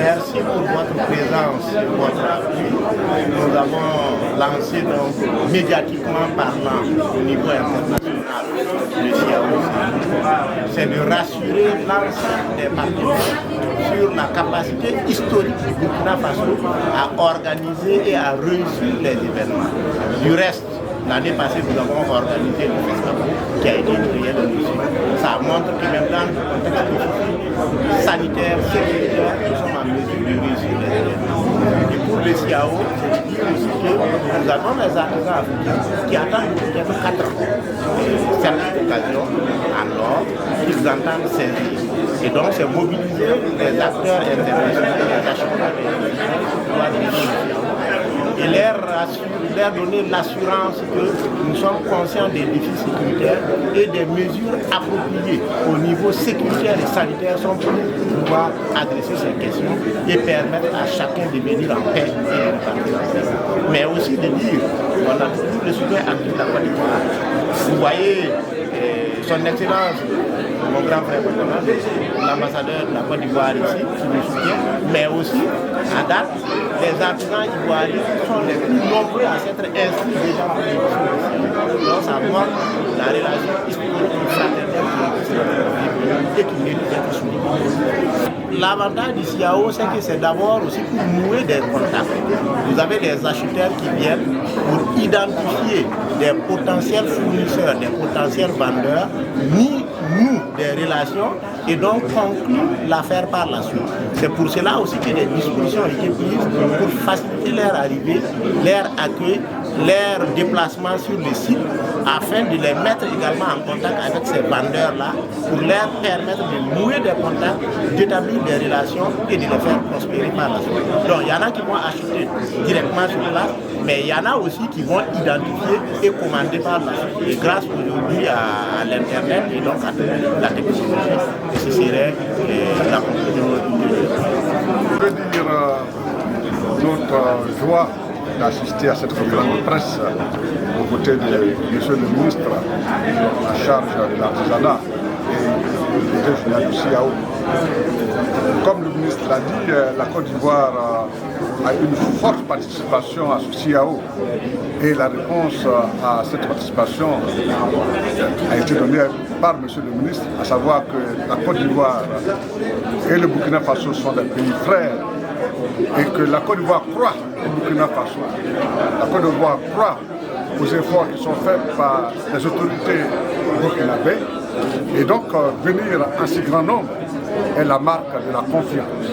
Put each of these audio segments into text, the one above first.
Merci pour votre présence et votre appui. Nous avons lancé donc médiatiquement parlant au niveau international le CIAO. C'est de rassurer l'ensemble des partenaires sur la capacité historique du Burkina Faso à organiser et à réussir les événements. Du reste, l'année passée, nous avons organisé le festival qui a été créé de nous. Ça montre que même dans le contexte sanitaire, sécuritaire, nous sommes en mesure de réussir les événements. Et pour le CIAO, c'est dire aussi que nous avons les artisans africains qui attendent peut-être 4 ans cette occasion en or qu'ils entendent saisir. Et donc, c'est mobiliser les acteurs internationaux, les acheteurs et leur donner l'assurance que nous sommes conscients des défis sécuritaires et des mesures appropriées au niveau sécuritaire et sanitaire sont prises pour pouvoir adresser ces questions et permettre à chacun de venir en paix et de repartir en paix. Mais aussi de dire qu'on a toujours le soutien actif de la Côte d'Ivoire. Vous voyez son Excellence, mon grand frère, l'ambassadeur de la Côte d'Ivoire ici, qui nous soutient, mais aussi, à date, les artisans ivoiriens sont les plus nombreux à s'être inscrits déjà pour les missions. Donc ça montre la relation historique fraternelle et qui mérite d'être soulignée. L'avantage du CIAO, c'est que c'est d'abord aussi pour nouer des contacts. Vous avez des acheteurs qui viennent pour identifier des potentiels fournisseurs, des potentiels vendeurs, ni nous des relations et donc conclure l'affaire par la suite. C'est pour cela aussi que des dispositions ont été prises pour faciliter leur arrivée, leur accueil, leur déplacement sur le site afin de les mettre également en contact avec ces vendeurs-là pour leur permettre de nouer des contacts, d'établir des relations et de les faire prospérer par la suite. Donc il y en a qui vont acheter directement sur place, mais il y en a aussi qui vont identifier et commander par la suite. Et grâce aujourd'hui à l'Internet et donc à la technologie, ce serait la conclusion du Je veux dire notre joie d'assister à cette conférence de presse aux côtés de M. le ministre en charge de l'artisanat et des général du CIAO. Comme le ministre l'a dit, la Côte d'Ivoire a une forte participation à ce CIAO et la réponse à cette participation a été donnée par M. le ministre, à savoir que la Côte d'Ivoire et le Burkina Faso sont des pays frères et que la Côte d'Ivoire croit au Burkina Faso. La Côte d'Ivoire croit aux efforts qui sont faits par les autorités burkinabées et donc venir en si grand nombre est la marque de la confiance,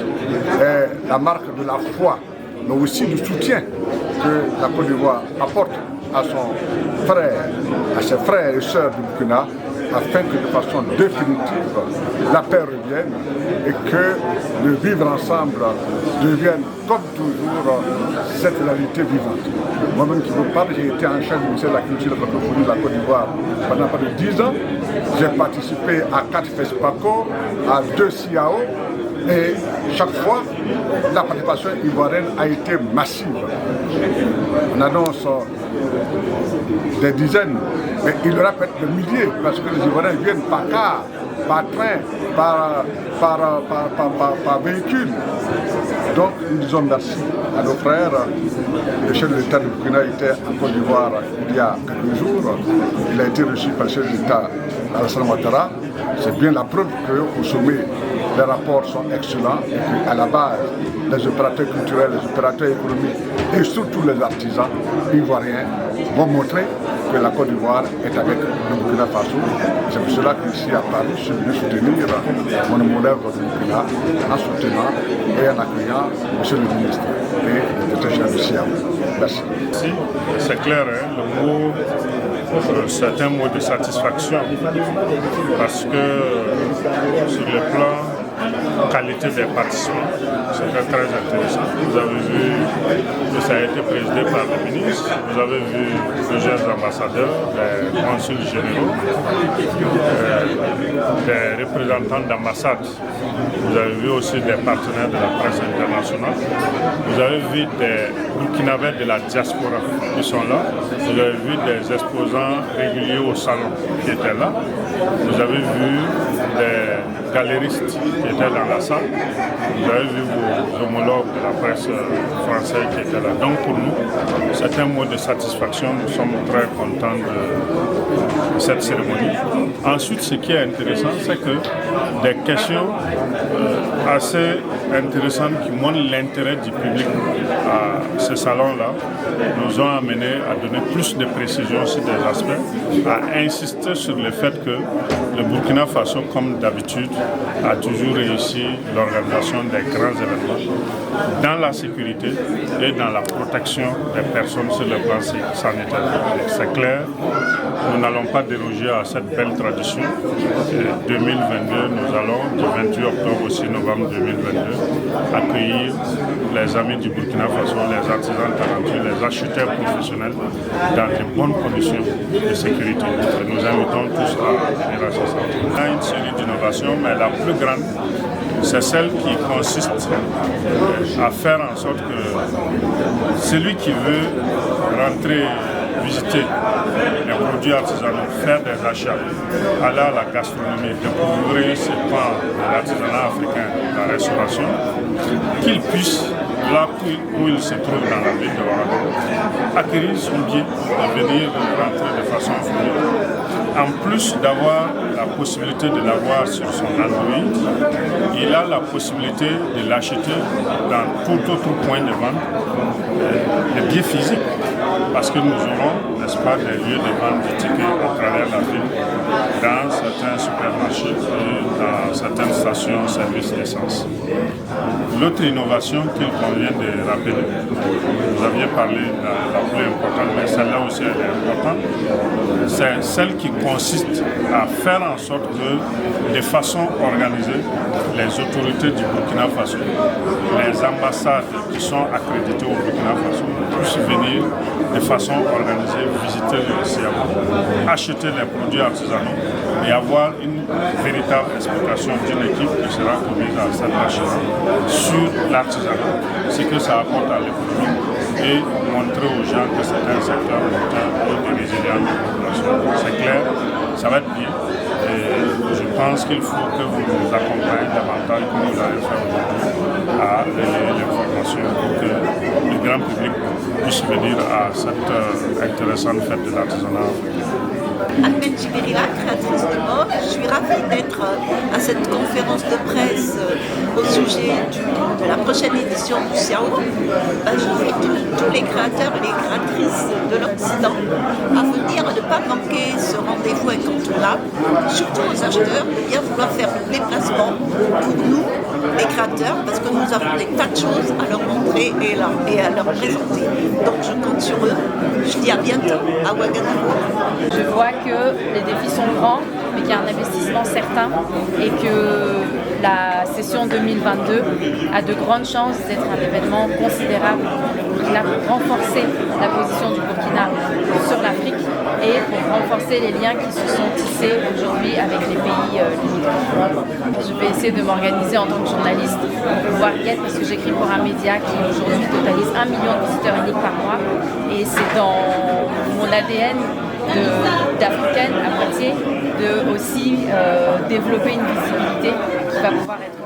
est la marque de la foi, mais aussi du soutien que la Côte d'Ivoire apporte à son frère, à ses frères et sœurs du Burkina, afin que de façon définitive la paix revienne et que le vivre ensemble devienne comme toujours cette réalité vivante. Moi-même qui vous parle, j'ai été en charge du ministère de la Culture et de la Francophonie de la Côte d'Ivoire pendant près de 10 ans. J'ai participé à 4 FESPACO, à 2 CIAO et chaque fois la participation ivoirienne a été massive. On annonce des dizaines, mais il y aura peut-être des milliers parce que les Ivoiriens viennent par car, par train, par véhicule. Donc nous disons merci à nos frères. Le chef de l'État du Burkina était en Côte d'Ivoire il y a quelques jours. Il a été reçu par le chef de l'État Alassane Ouattara. C'est bien la preuve qu'au sommet, les rapports sont excellents et qu'à la base, les opérateurs culturels, les opérateurs économiques et surtout les artisans ivoiriens vont montrer que la Côte d'Ivoire est avec le Burkina Faso. C'est pour cela qu'ici à Paris, je suis venu soutenir mon homologue du Burkina en soutenant et en accueillant M. le ministre et le directeur général du CIAO. Merci. C'est clair, hein, le mot, c'est un mot de satisfaction parce que sur le plan qualité des participants, c'était très intéressant. Vous avez vu que ça a été présidé par le ministre, vous avez vu plusieurs ambassadeurs, des consuls généraux, des représentants d'ambassades, vous avez vu aussi des partenaires de la presse internationale, vous avez vu des burkinabés de la diaspora qui sont là. Vous avez vu des exposants réguliers au salon qui étaient là. Vous avez vu des galéristes qui étaient dans la salle. Vous avez vu vos homologues de la presse française qui étaient là. Donc pour nous, c'est un mot de satisfaction. Nous sommes très contents de cette cérémonie. Ensuite, ce qui est intéressant, c'est que des questions assez intéressantes qui montrent l'intérêt du public à ce salon-là nous ont amené à donner plus de précisions sur des aspects, à insister sur le fait que le Burkina Faso, comme d'habitude, a toujours réussi l'organisation des grands événements dans la sécurité et dans la protection des personnes sur le plan sanitaire. C'est clair, nous n'allons pas déroger à cette belle tradition. Et 2022, nous allons, du 28 octobre au 6 novembre 2022, accueillir les amis du Burkina Faso, les artisans talentueux, les acheteurs professionnels dans de bonnes conditions de sécurité. Et nous invitons tous à venir à ce centre. On a une série d'innovations, mais la plus grande, c'est celle qui consiste à faire en sorte que celui qui veut rentrer, visiter les produits artisanaux, faire des achats, aller à la gastronomie, découvrir ce pan de l'artisanat africain, la restauration, qu'il puisse, là où il se trouve dans la ville de Ouagadougou, acquérir son billet et venir rentrer de façon fluide. En plus d'avoir la possibilité de l'avoir sur son Android, il a la possibilité de l'acheter dans tout autre point de vente, des billets physiques, parce que nous aurons, n'est-ce pas, des lieux de vente de tickets à travers la ville, dans certains supermarchés et dans certaines stations-service d'essence. L'autre innovation qu'il convient de rappeler, vous aviez parlé de la plus importante, mais celle-là aussi elle est importante, c'est celle qui consiste à faire en sorte que, de façon organisée, les autorités du Burkina Faso, les ambassades qui sont accréditées au Burkina Faso, puissent venir de façon organisée visiter le CIAO, acheter les produits artisanaux et avoir une véritable explication d'une équipe qui sera commise à cette marché sur l'artisanat, ce que ça apporte à l'économie et montrer aux gens que c'est un secteur porteur et résilient de la population. C'est clair, ça va être bien. Et je pense qu'il faut que vous nous accompagniez davantage, comme vous l'avez fait aujourd'hui, à relayer l'information pour que le grand public puisse venir à cette intéressante fête de l'artisanat africain. Ahmed Djibrila, créatrice de mode. Je suis ravie d'être à cette conférence de presse au sujet de la prochaine édition du CIAO. J'invite tous les créateurs et les créatrices de l'Occident à venir, à ne pas manquer ce rendez-vous incontournable, surtout aux acheteurs, de bien vouloir faire le déplacement pour nous, les créateurs, parce que nous avons des tas de choses à leur montrer et à leur présenter. Donc je compte sur eux. Je dis à bientôt à Ouagadougou. Je vois que les défis sont grands, mais qu'il y a un investissement certain et que la session 2022 a de grandes chances d'être un événement considérable pour le Burkina, pour renforcer la position du Burkina sur l'Afrique et pour renforcer les liens qui se sont tissés aujourd'hui avec les pays limitrophes. Je vais essayer de m'organiser en tant que journaliste pour pouvoir y être, parce que j'écris pour un média qui aujourd'hui totalise 1 million de visiteurs uniques par mois et c'est dans mon ADN d'africaine à moitié de aussi développer une visibilité qui va pouvoir être